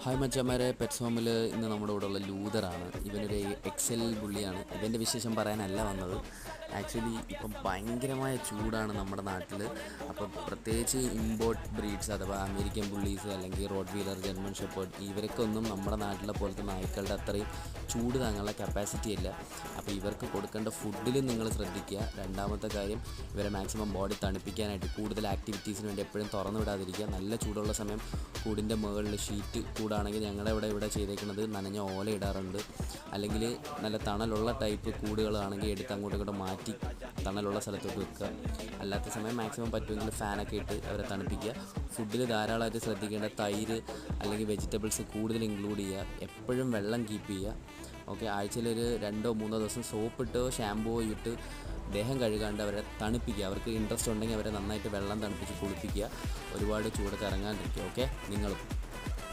Hi മച്ചന്മാരെ, pets ഹോമിൽ ഇന്ന് നമ്മുടെ കൂടെ ഉള്ള ലൂതറാണ്. ഇവനൊരു എക്സൽ ബുള്ളിയാണ്. ഇവൻ്റെ വിശേഷം പറയാനല്ല വന്നത്. ആക്ച്വലി ഇപ്പം ഭയങ്കരമായ ചൂടാണ് നമ്മുടെ നാട്ടിൽ. അപ്പം പ്രത്യേകിച്ച് ഇമ്പോർട്ട് ബ്രീഡ്സ് അഥവാ അമേരിക്കൻ ബുള്ളീസ് അല്ലെങ്കിൽ റോഡ് വീലർ, ജർമ്മൻ ഷെപ്പേർഡ്, ഇവർക്കൊന്നും നമ്മുടെ നാട്ടിലെ പോലത്തെ നായ്ക്കളുടെ അത്രയും ചൂട് താങ്ങാനുള്ള കപ്പാസിറ്റി ഇല്ല. അപ്പോൾ ഇവർക്ക് കൊടുക്കേണ്ട ഫുഡിലും നിങ്ങൾ ശ്രദ്ധിക്കുക. രണ്ടാമത്തെ കാര്യം, ഇവരെ മാക്സിമം ബോഡി തണുപ്പിക്കാനായിട്ട് കൂടുതൽ ആക്ടിവിറ്റീസിന് വേണ്ടി എപ്പോഴും തുറന്നു വിടാതിരിക്കുക. നല്ല ചൂടുള്ള സമയം കൂടിൻ്റെ മുകളിൽ ഷീറ്റ് കൂടാണെങ്കിൽ ഞങ്ങളുടെ ഇവിടെ ചെയ്തേക്കുന്നത് നനഞ്ഞ ഓല ഇടാറുണ്ട്. അല്ലെങ്കിൽ നല്ല തണലുള്ള ടൈപ്പ് കൂടുകളാണെങ്കിൽ എടുത്ത് അങ്ങോട്ടും ഇങ്ങോട്ടും മാറ്റി തണലുള്ള സ്ഥലത്തോട്ട് വെക്കുക. അല്ലാത്ത സമയം മാക്സിമം പറ്റുമെങ്കിൽ ഫാനൊക്കെ ഇട്ട് അവരെ തണുപ്പിക്കുക. ഫുഡിൽ ധാരാളമായിട്ട് ശ്രദ്ധിക്കേണ്ട തൈര് അല്ലെങ്കിൽ വെജിറ്റബിൾസ് കൂടുതൽ ഇൻക്ലൂഡ് ചെയ്യുക. എപ്പോഴും വെള്ളം കീപ്പ് ചെയ്യുക. ഓക്കെ, ആഴ്ചയിൽ ഒരു 2-3 ദിവസം സോപ്പിട്ടോ ഷാമ്പുവോ ഇട്ട് ദേഹം കഴുകാണ്ട് അവരെ തണുപ്പിക്കുക. അവർക്ക് ഇൻട്രസ്റ്റ് ഉണ്ടെങ്കിൽ അവരെ നന്നായിട്ട് വെള്ളം തണുപ്പിച്ച് കുളിപ്പിക്കുക. ഒരുപാട് ചൂടത്ത് ഇറങ്ങാണ്ടിരിക്കുക. ഓക്കെ, നിങ്ങളും